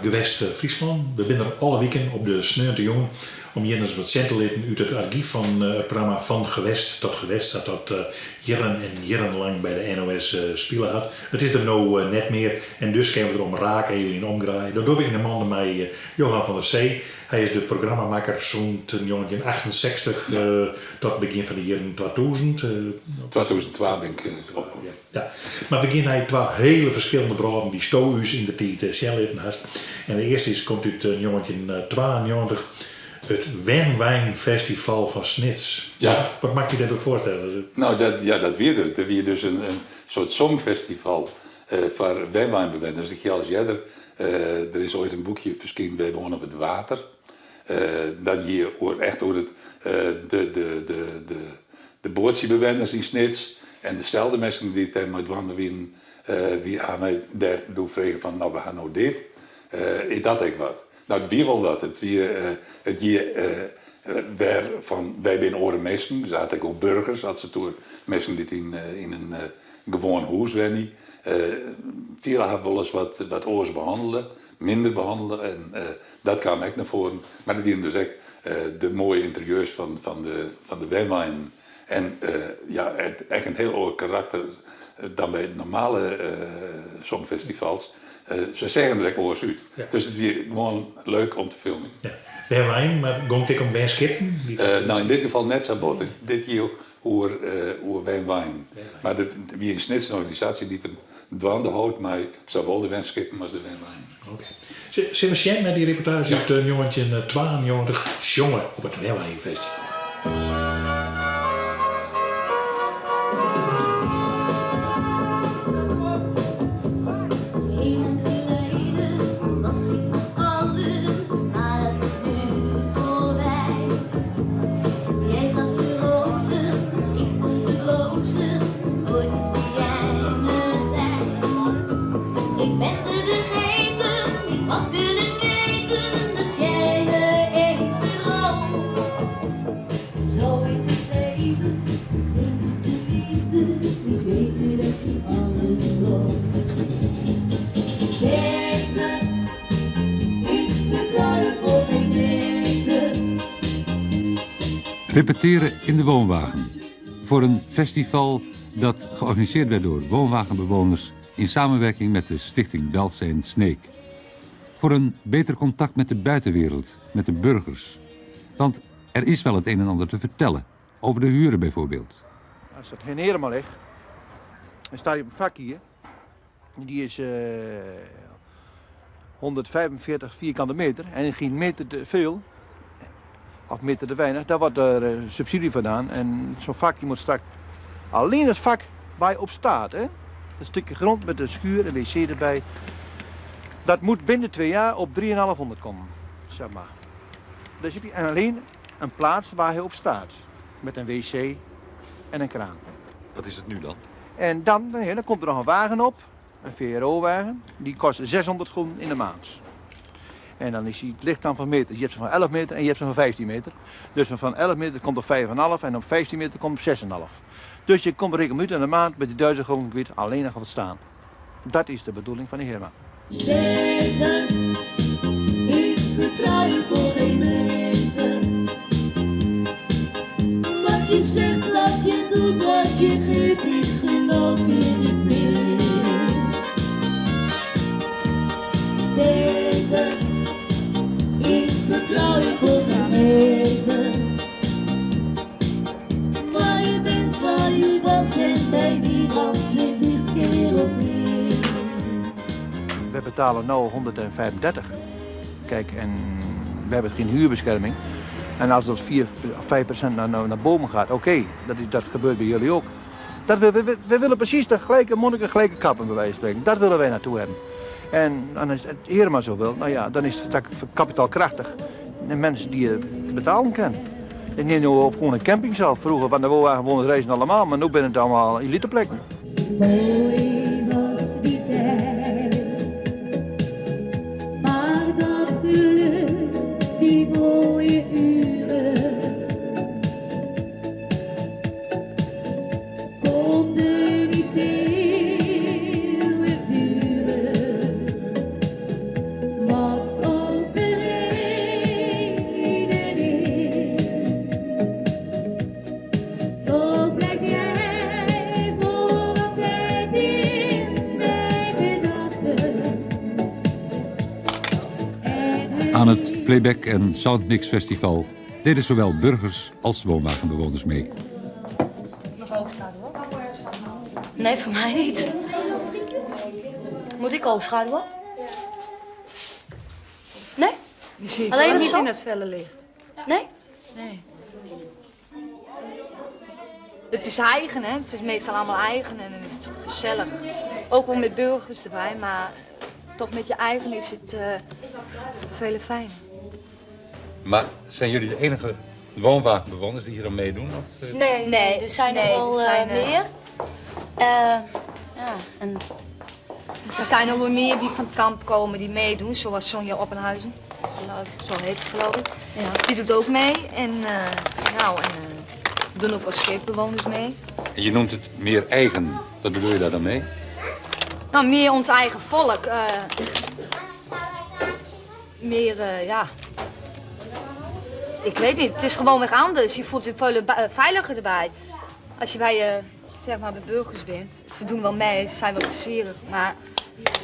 gewest Friesland. We zijn er alle weken op de sneeuw te jong om hier eens wat cent te laten uit het archief van het programma Van Gewest tot Gewest dat jaren en jaren lang bij de NOS spelen had. Het is er nou net meer en dus kunnen we erom raken even in omdraaien. Dat doen we in de maanden met Johan van der Zee. Hij is de programmamaker zo'n 1968 tot begin van de jaren 2000. 2012 ben ik erop. Ja. Maar we beginnen hij twee hele verschillende vragen die Stohuis in de tijd zelf had. En de eerste komt uit jongetje 92. Het Wijn van Snits. Ja. Wat maakt je dat voorstellen? Nou, dat weer er. Er weer dus een soort songfestival voor wijnwijnbewoners. Ik al eens eerder. Er is ooit een boekje verschenen, Wij wonen op het water. Dat hier echt over de boordziebewoners in Snits. En dezelfde mensen die het met wandelen wie aan mij daar doen vragen van, nou we gaan nou dit. Is dat ik wat? Nou, het wie wel wat. Het van wij zijn oren mensen. Dus had ik ook burgers, had ze toen mensen die in een gewoon huis wennen. Velen hebben wel eens wat oors behandelen, minder behandelen en dat kwam echt naar voren. Maar dat waren dus echt de mooie interieurs van de wijnwijn. En echt een heel oud karakter dan bij normale songfestivals. Ze zeggen er echt oors uit. Ja. Dus het is gewoon leuk om te filmen. Ja. Wijnwijn, maar gongt ik om wijnskippen? Nou, in dit geval net zo botten. Dit hier hoe wijnwijn. Maar wie een Snitse organisatie die een dwaande houdt, maar zowel de wijnskippen als de wijnwijn. Oké. Zijn we zien met die reportage uit jongetje 92 jongen op het Wijnwijnfestival? Repeteren in de woonwagen. Voor een festival dat georganiseerd werd door woonwagenbewoners in samenwerking met de stichting Beltze en Sneek. Voor een beter contact met de buitenwereld, met de burgers. Want er is wel het een en ander te vertellen. Over de huren bijvoorbeeld. Als dat geen helemaal ligt, dan sta je op een vak hier. Die is 145 vierkante meter en geen meter te veel. Of meter te weinig, daar wordt er subsidie vandaan. En zo'n vakje moet straks alleen het vak waar je op staat. Hè? Dat stukje grond met een schuur en wc erbij. Dat moet binnen 2 jaar op 3.500 komen. Zeg maar. Dus heb je alleen een plaats waar je op staat. Met een wc en een kraan. Wat is het nu dan? En dan komt er nog een wagen op. Een VRO-wagen. Die kost 600 gulden in de maand. En dan is het ligt dan van meters. Je hebt ze van 11 meter en je hebt ze van 15 meter. Dus van 11 meter komt op 5,5 en op 15 meter komt op 6,5. Dus je komt rekenen minuten in de maand met die 1000 gulden kwijt alleen nog wat staan. Dat is de bedoeling van de HERMA. Beter, ik vertrouw je voor geen meter. Wat je zegt, wat je doet, wat je geeft, ik geloof je niet meer. Beter, ik vertrouw je voor geen meter. Waar je bent, waar je was en bij die rand zit niet keer op neer. We betalen nu 135. Kijk, en we hebben geen huurbescherming. En als dat 4 of 5% naar boven gaat, oké, dat gebeurt bij jullie ook. We willen precies de gelijke monniken, gelijke kappen bij wijze van spreken. Dat willen wij naartoe hebben. En als het helemaal zo wil, nou ja, dan is het kapitaalkrachtig. En mensen die je betalen kunnen. Ik neem nu op gewoon een camping zelf. Vroeger van de woonwagen wonen reizen allemaal, maar nu zijn het allemaal eliteplekken. Mooi was die tijd, maar dat geluk, die mooie uren, konden niet eeuwig duren. Wat Playback en Soundmix Festival deden zowel burgers als woonwagenbewoners mee. Nee, voor mij niet. Moet ik overschaduwen? Nee? Je ziet Alleen het het niet zo? in het felle licht. Nee? Nee. Het is eigen, hè? Het is meestal allemaal eigen en dan is het gezellig. Ook wel met burgers erbij, maar toch met je eigen is het veel fijner. Maar zijn jullie de enige woonwagenbewoners die hier aan meedoen? Of, Nee, er zijn er wel meer. Ja, en... Er zijn nog wel meer die van het kamp komen die meedoen, zoals Sonja Oppenhuizen. Zo heet ze geloof ik. Ja. Die doet ook mee en doen ook wel scheepbewoners mee. En je noemt het meer eigen. Wat bedoel je daar dan mee? Nou, meer ons eigen volk. Meer, ja... Ik weet niet, het is gewoon weer anders. Je voelt je veel veiliger erbij. Als je bij, zeg maar, bij burgers bent. Ze doen wel mee, ze zijn wel plezierig. Maar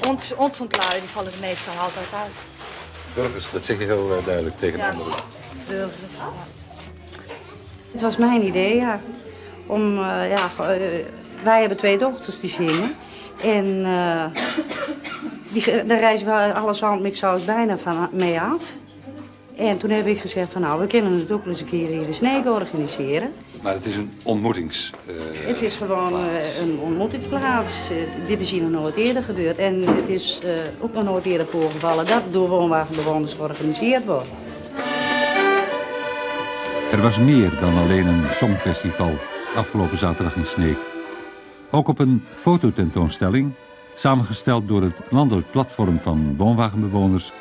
ons ontlui, die vallen er meestal altijd uit. Burgers, dat zeg je heel duidelijk tegen Ja, anderen. burgers, ja. Het was mijn idee, ja. Wij hebben 2 dochters die zingen. En daar reizen we alle Soundmix bijna mee af. En toen heb ik gezegd van nou, we kunnen het ook wel eens een keer hier in Sneek organiseren. Maar het is een ontmoetings... Het is gewoon een ontmoetingsplaats. Dit is hier nog nooit eerder gebeurd. En het is ook nog nooit eerder voorgevallen dat door woonwagenbewoners georganiseerd wordt. Er was meer dan alleen een songfestival afgelopen zaterdag in Sneek. Ook op een fototentoonstelling, samengesteld door het landelijk platform van woonwagenbewoners,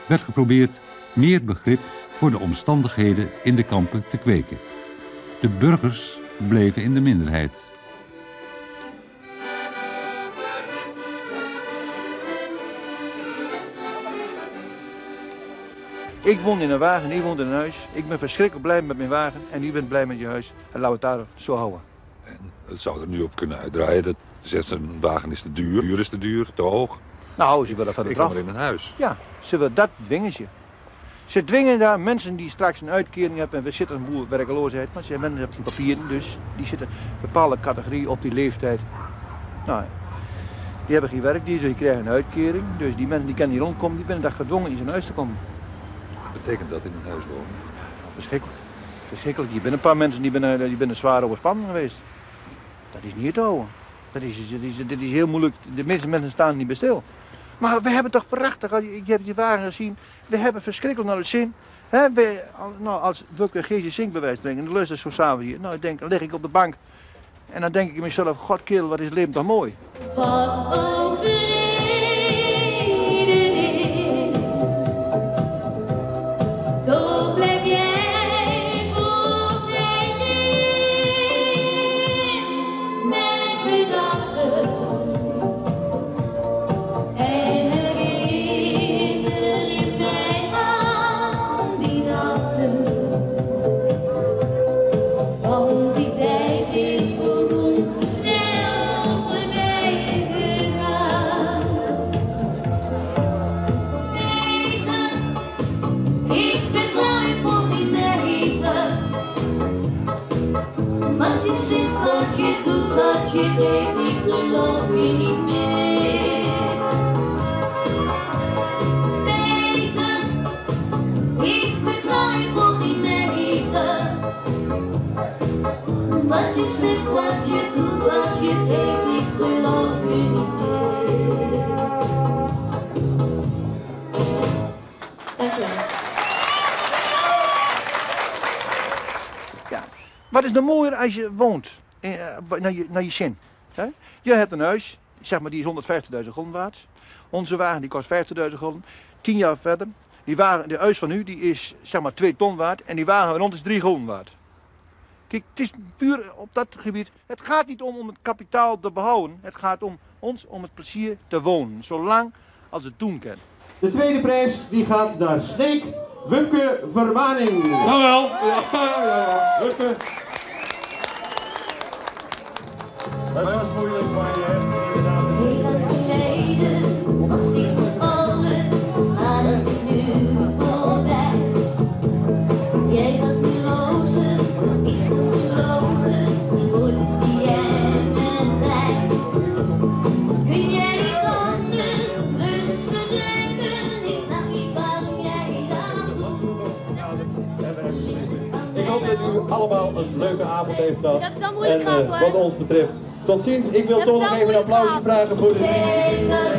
werd geprobeerd meer begrip voor de omstandigheden in de kampen te kweken. De burgers bleven in de minderheid. Ik woon in een wagen, die woont in een huis. Ik ben verschrikkelijk blij met mijn wagen en u bent blij met je huis. En laten we het daar zo houden. En het zou er nu op kunnen uitdraaien. Dat zegt een wagen is te duur. Duur is te duur, te hoog. Nou, ze willen van de Ik draf. ga maar in een huis. Ja, ze willen dat dwingen ze. Ze dwingen daar mensen die straks een uitkering hebben en we zitten een boel werkeloosheid. Maar ze hebben mensen hebben papieren, dus die zitten een bepaalde categorie op die leeftijd. Nou, die hebben geen werk, dus die krijgen een uitkering. Dus die mensen die kunnen niet rondkomen, die zijn daar gedwongen in zijn huis te komen. Wat betekent dat in een huis wonen? Verschrikkelijk. Verschrikkelijk. Je bent een paar mensen die binnen zwaar overspannen geweest. Dat is niet te houden. Dat is heel moeilijk. De meeste mensen staan niet bij stil. Maar we hebben toch prachtig, je hebt die wagen gezien, we hebben verschrikkelijk naar het zin. Als Wuk en Geesje zingbewijs brengen, dan luister zo samen hier. Nou, dan lig ik op de bank en dan denk ik in mezelf, god kerel, wat is het leven toch mooi. Wat ook de reden is, toch blijf jij voor altijd in mijn gedachten. En herinner je mij aan die nachten, want die tijd is voor ons te snel voorbij gegaan. Peter, ik vertrouw je voor geen meter. Wat je zegt, wat je doet, wat je geeft, ik geloof je niet meer. Peter, ik vertrouw je voor geen meter. Wat je zegt, wat je doet, wat je geeft, ik geloof je niet meer. Dank u wel. Ja. Wat is nou mooier als je woont naar je zin? Hè? Je hebt een huis, zeg maar die is 150.000 gulden waard. Onze wagen die kost 50.000 gulden. 10 jaar verder, de huis van u die is zeg maar 2 ton waard en die wagen van ons is 3 gulden waard. Kijk, het is puur op dat gebied. Het gaat niet om het kapitaal te behouden. Het gaat om ons, om het plezier te wonen. Zolang als het doen kan. De tweede prijs die gaat naar Sneek, Wumke Vermaning. Jawel. Ja. Wumke. Dat was moeilijk, maar je hebt inderdaad... Heel lang geleden was ik voor alles, maar het is nu voorbij. jij gaf me rozen, ik stond te blozen, woordjes die jij me zei. Kun jij niet anders leugens bedenken, ik snap niet waarom jij dat doet. Ik hoop dat u allemaal een leuke avond heeft gehad. Dat het dan moeilijk gaat, hoor. Wat ons betreft, tot ziens. Ik wil toch nog even een applausje vragen voor de... Peter,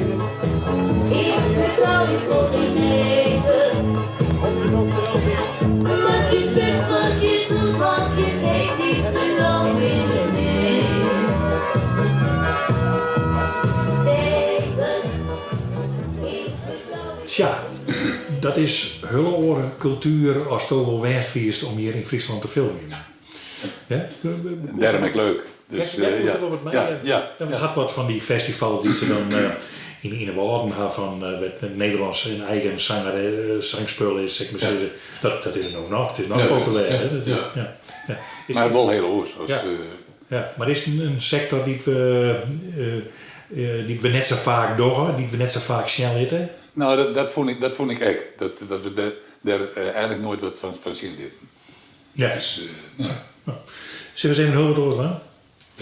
ik vertrouw je voor geen meter. Wat je zegt, wat je doet, wat je geeft, ik geloof in je mee. Peter, ik vertrouw je. Tja, dat is heel cultuur als het ook wel waard is om hier in Friesland te filmen. Ja? Daarom ik leuk. Dus, We had wat van die festivals die ze dan in de woorden hebben van Nederlands een eigen zangspul is, zeg maar zeggen. Dat is er nog. Het is nog populair. Maar wel heel oors. Maar is het een sector die we net zo vaak doen, die we net zo vaak snel eten? Nou, dat vond ik echt. Dat we daar eigenlijk nooit wat van zien litten. Ja. Dus, Zullen we eens even een hulp door?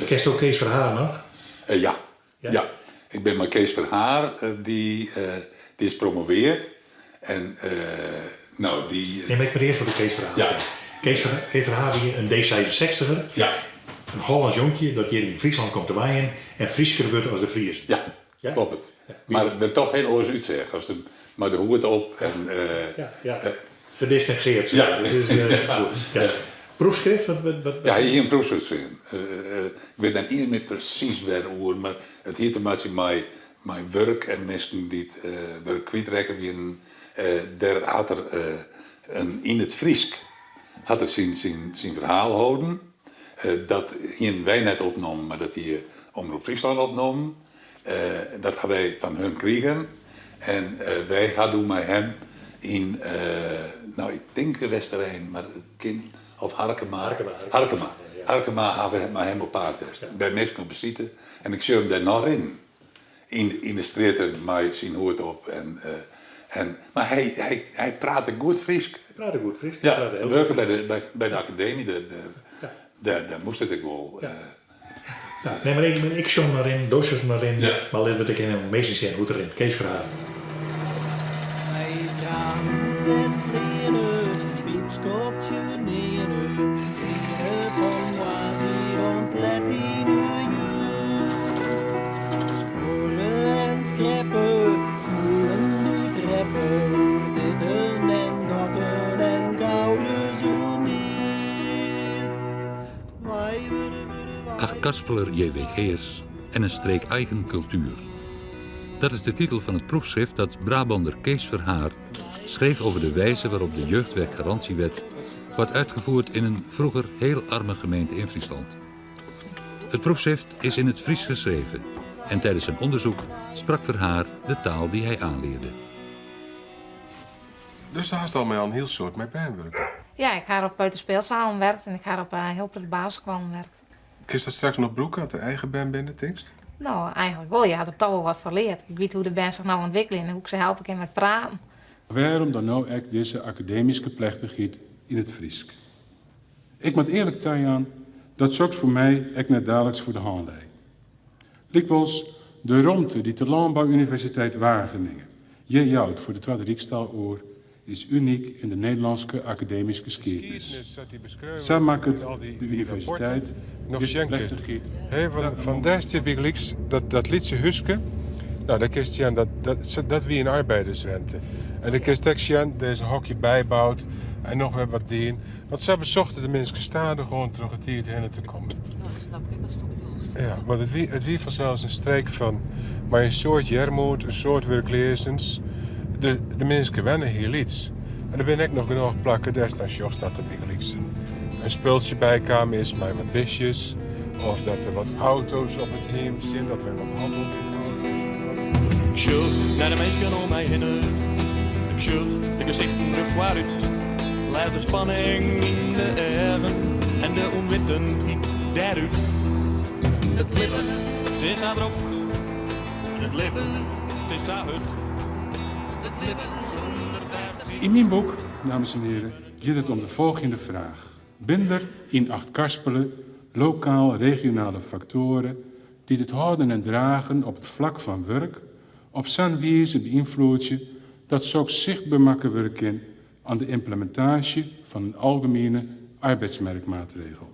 Kerst ook Kees Verhaar nog? Ja. Ik ben met Kees Verhaar, die is promoveerd. En die... Neem ik maar eerst voor de Kees Verhaar. Ja. Kees Verhaar die een D66er. Ja. Een Hollands jonkje dat hier in Friesland komt te waaien en Friesker wordt als de Fries. Ja, klopt het. Ja. Maar er toch heel oors uitzeggen. Als maar de hoed op en... Gedistingeerd. Ja. Dus, goed. Proefschrift? Wat? Ja, hier een proefschrift. Ik weet dan niet meer precies waarover, maar het heeft te maken met mijn werk en mensen die het werk kwijtrekken. Daar had er in het Friesk had er zijn verhaal houden. Dat hier wij net opnomen, maar dat hier Omroep Friesland opnomen. Dat hebben wij van hun gekregen. En wij hadden met hem in, ik denk Westerijn, maar het kind... Of Harkema hebben we met hem op paard test. Bij mensen op bezitten. En ik zie hem daar nog in de straten met zijn hoed op. Maar hij praatte goed Fries. Ja, werken bij de academie, daar moest het ik wel. Nee, maar ik zong maar in, doosjes maar in. Ja. Maar laten we het in een meisje zijn hoe erin. Kees Verhaar. Kaspeler J.W. Geers en een streek eigen cultuur. Dat is de titel van het proefschrift dat Brabander Kees Verhaar schreef over de wijze waarop de jeugdwerkgarantiewet wordt uitgevoerd in een vroeger heel arme gemeente in Friesland. Het proefschrift is in het Fries geschreven en tijdens zijn onderzoek sprak Verhaar de taal die hij aanleerde. Dus daar is al met een heel soort met bijwerken? Ja, ik ga op peuterspeelzalen werken en ik ga op heel de basisschool werken. Kun je dat straks nog broeken uit de eigen band binnen, tekst? Nou, eigenlijk wel. Ja, dat toch wel wat verleerd. Ik weet hoe de band zich nou ontwikkelt en hoe ik ze help ik in met praten. Waarom dan nou echt deze academische plechtigheid in het Friesk? Ik moet eerlijk zeggen dat zoks voor mij echt net dagelijks voor de hand ligt. Likwijls de ruimte die de Landbouwuniversiteit Wageningen je jouwt voor de Tweede Rijksdaaloor is uniek in de Nederlandse academische geschiedenis. Zij maakt het de universiteit nog schenkt. Van daar staat bij dat liedje Huske. Nou, dat kist je aan dat wie een arbeiderswente. En de kist je aan deze hokje bijbouwt en nog weer wat dien. Want ze bezochten de mensen stadig gewoon terug het hier heen te komen. Nou, dat snap ik, wat is bedoeld? Ja, maar het wie vanzelfs een streek van, maar een soort jermoed, een soort werklezens. De mensen wennen hier iets. En er ben ik nog genoeg plakken, daar staan sjocht dat er een spultje bijkamer is met wat bisjes. Of dat er wat auto's op het heem zijn, dat men wat handelt in auto's. Ik zoek naar de mensen om mij heen. Ik zoek de gezichten terug vooruit. Laat de spanning in de eren en de onwitendheid daaruit. Het klippen, het is aan druk. Het lippen, het is aan het. Het lippen zonder verf. In mijn boek dames en heren, gaat het om de volgende vraag. Binder in acht karspelen lokaal-regionale factoren die het houden en dragen op het vlak van werk op zo'n wijze beïnvloedt je dat ze ook zichtbaar maken werken aan de implementatie van een algemene arbeidsmarktmaatregel.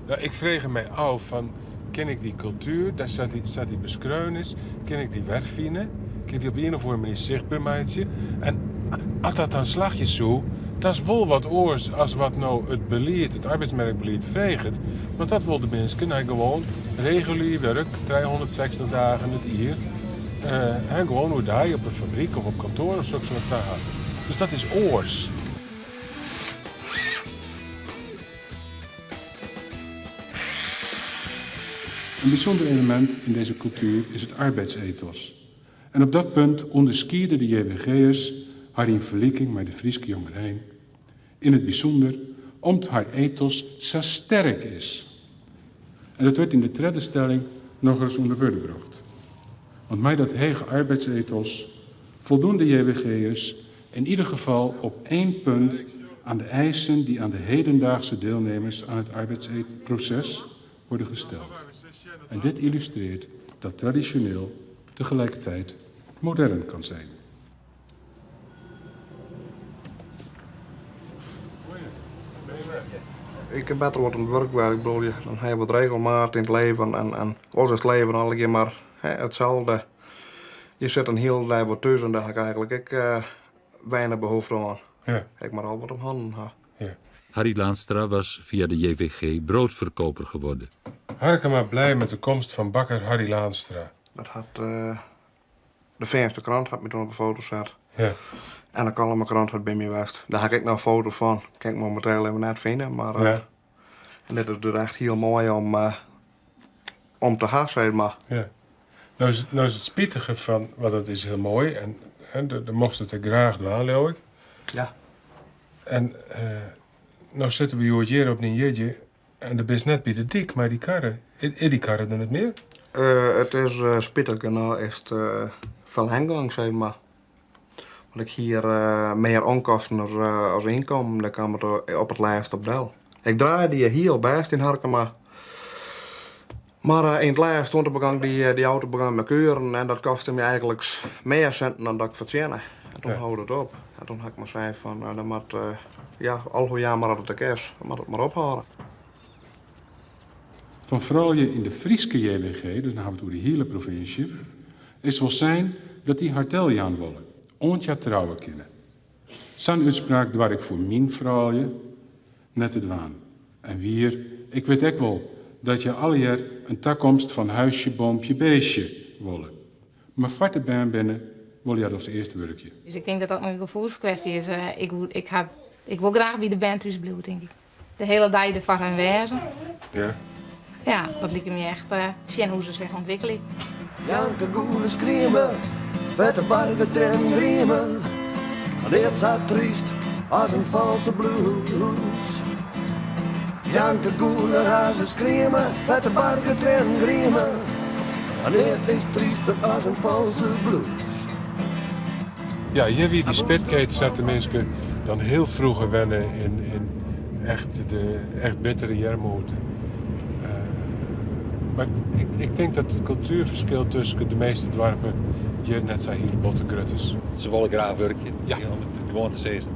Nou, ik vreeg mij af van, ken ik die cultuur, daar staat die beschreven, ken ik die wegvinden, ken ik die op een of andere manier zichtbaar maken. En als dat dan slagjes zo, dat is wel wat oors als wat nou het beleid, het arbeidsmarktbeleid vreegt. Want dat wil de mensen nou gewoon regulier werk, 360 dagen het jaar. En gewoon hoe daar op een fabriek of op kantoor of zo'n soort dagen. Dus dat is oors. Een bijzonder element in deze cultuur is het arbeidsethos. En op dat punt onderscheiden de JWG'ers haar in vergelijking met de Friese jongerijn. In het bijzonder omdat haar ethos zo sterk is. En dat wordt in de tweede stelling nog eens onder woorden gebracht. Want met dat hege arbeidsethos voldoen de JWG'ers in ieder geval op 1 punt aan de eisen die aan de hedendaagse deelnemers aan het arbeidsproces worden gesteld. En dit illustreert dat traditioneel tegelijkertijd modern kan zijn. Ik heb beter wat een werkwerk, ik bedoel, dan heb je wat regelmaat in het leven en alles is het leven al keer maar hetzelfde. Je zit een heel dag wat tussen en daar heb ik eigenlijk weinig behoefte aan. Ja. Ik maar al wat op handen ha. Ja. Harry Laanstra was via de JWG broodverkoper geworden. Harkema blij met de komst van bakker Harry Laanstra. Dat had de Verenigde krant had me toen op een foto gezet. Ja. En de Kalme krant had bij me geweest. Daar heb ik nou een foto van. Kan ik momenteel even net vinden, maar Ja. en dit is dus echt heel mooi om te gaan, zeg maar. Ja. Nou is het spietige van, want dat is heel mooi en de mocht het er graag doen, geloof ik. Ja. En nou zitten we hier op een jeetje en de best net bij de dik, maar die karren, is die karren dan het meer? Het is spittig, nou is het veel hengang, zeg maar. Want ik hier meer onkosten als inkomen, dan kan het op het lijst op deel. Ik draai die heel best in Harkema. Maar in het lijst stond die auto begon met keuren en dat kostte me eigenlijk meer centen dan dat ik verdiende. En toen houd het op. En toen had ik maar gezegd van, dan moet, al hoe jammer dat het is, dan moet het maar ophouden. Van vooral je in de Friese JWG, dus dan hebben we het over de hele provincie, is wel zijn dat die harteljaan willen, ontja trouwen kunnen. Zo'n uitspraak dwar ik voor mijn vrouwje net het waan. En wier, ik weet ook wel dat je alle jaar een toekomst van huisje, boompje, beestje willen. Maar varte baan binnen wil je als eerste werkje. Dus ik denk dat dat een gevoelskwestie is. Ik wil graag bij de band thuis blijven, denk ik. De hele dag ervan gaan wezen. Ja. Ja, dat lijkt me echt zien hoe ze zich ontwikkelen. Janke goede screamen, vette bargen tren riemen. En dit zat triest als een valse blues. Janke goede hazen screamen, vette bargen tren riemen. En dit is triester als een valse blues. Ja, hier wie die spitkate zat de mensen dan heel vroeg wennen in echt bittere jermoten. Maar ik denk dat het cultuurverschil tussen de meeste dorpen hier net zo hele botte grut is. Ze willen graag werken, ja. Om het gewoon te zeggen.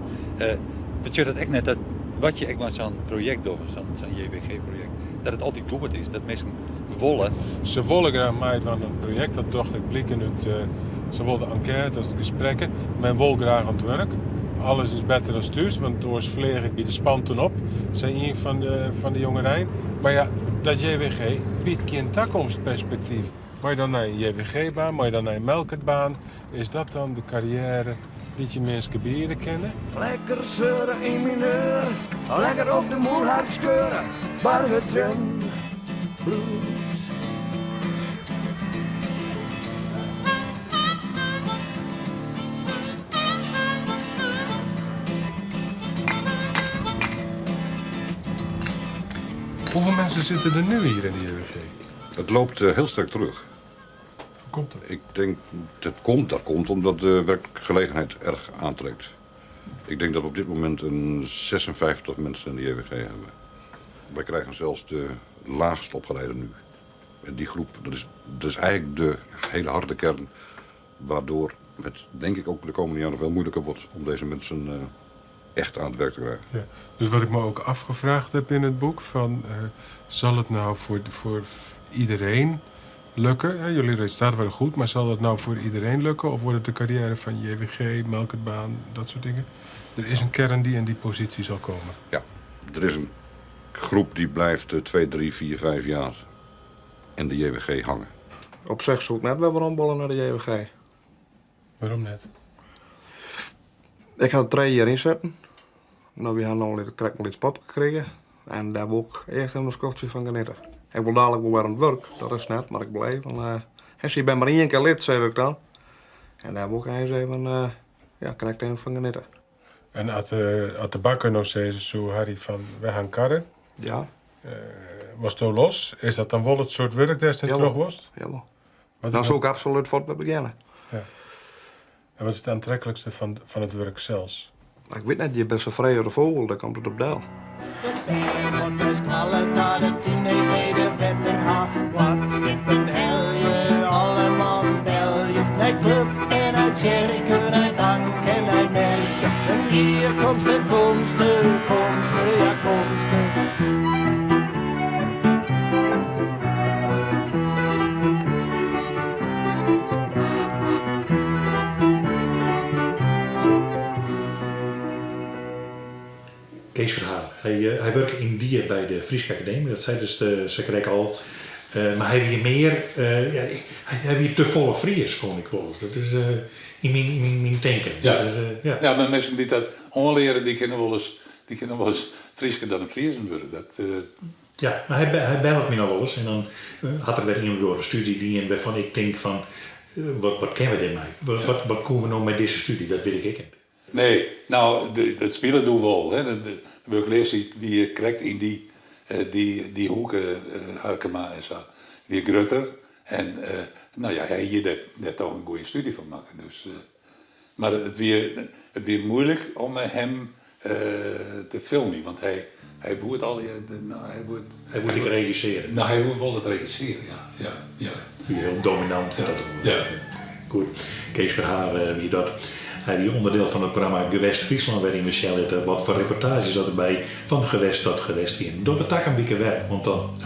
Betekent dat echt net dat wat je echt maar zo'n project doet, zo'n JWG-project, dat het altijd goed is, dat mensen willen. Ze willen graag mee van een project, dat dacht ik blikken uit ze wilden enquêtes, gesprekken. Men wil graag aan het werk. Alles is beter dan thuis, want toen vleeg ik bij de spanten op, zei een van de jongerijn. Maar ja, dat JWG biedt geen toekomstperspectief. Maar je dan naar een JWG-baan, maar je dan naar een melkertbaan, is dat dan de carrière die je mensen bieden kennen? Lekker zeuren in mineur, lekker op de moerhard scheuren, bargen tren blues. Hoeveel mensen zitten er nu hier in de JWG? Het loopt heel sterk terug. Hoe komt dat? Ik denk dat komt omdat de werkgelegenheid erg aantrekt. Ik denk dat we op dit moment een 56 mensen in de JWG hebben. Wij krijgen zelfs de laagst opgeleide nu. En die groep, dat is eigenlijk de hele harde kern, waardoor het denk ik ook de komende jaren veel moeilijker wordt om deze mensen echt aan het werk te krijgen. Ja. Dus wat ik me ook afgevraagd heb in het boek, zal het nou voor iedereen lukken? Jullie resultaten waren goed, maar zal het nou voor iedereen lukken? Of wordt het de carrière van JWG, melkertbaan, dat soort dingen? Er is een kern die in die positie zal komen. Ja, er is een groep die blijft 2, 3, 4, 5 jaar in de JWG hangen. Op zich zoek net wel rondbollen naar de JWG. Waarom net? Ik had 3 jaar inzetten. Nou, we hebben al iets pap gekregen. En daar wil ik eerst een scootje van genieten. Ik wil dadelijk wel weer aan het werk, dat is net, maar ik blijf. Je bent maar 1 keer lid, zei ik dan. En daar wil ik eens even, krijg ik even van genieten. En als de bakker nog steeds zo Harry van, we gaan karren. Ja. Was het los? Is dat dan wel het soort werk dat je terug was? Jawel. Dan zou ik absoluut voor het beginnen. Ja. En wat is het aantrekkelijkste van het werk zelfs? Ik weet net, je bent zo vrij de vogel, daar komt het op deel. De squallen daar de toen bij de wetter wat stippen helje, allemaal belje. Naar club en uit cirkel, naar bank en naar merken. En hier komste, ja komste. Kees Verhaar. Hij werkt in Dier bij de Friese Academie, dat zei dus ze kreeg al. Maar hij weer meer, hij weer te volle Fries, vond ik wel. Dat is in mijn denken. Ja. Dat is, Ja, maar mensen die dat aanleren, die kunnen wel eens Frieser dan een Friezen worden. Ja, maar hij belt me nog wel eens en dan had er weer iemand door een studie die waarvan ik denk van, wat kennen we ermee? Wat komen we nou met deze studie? Dat weet ik niet. Nee, nou, het spelen doen we wel. Hè. De burgemeester wie je krijgt in die hoeken, Harkema en zo, die grutter. En hij hier daar toch een goede studie van maken. Dus, maar het weer moeilijk om hem te filmen, want hij moet al hij moet regisseren. Nou, hij moet wel het regisseren, ja. Heel dominant. Ja. Goed. Kees Verhaar, wie dat. Hij is onderdeel van het programma Gewest Friesland, waarin we zeggen wat voor reportages zat erbij van gewest tot gewest hier. Door we tak een week werk, want dan,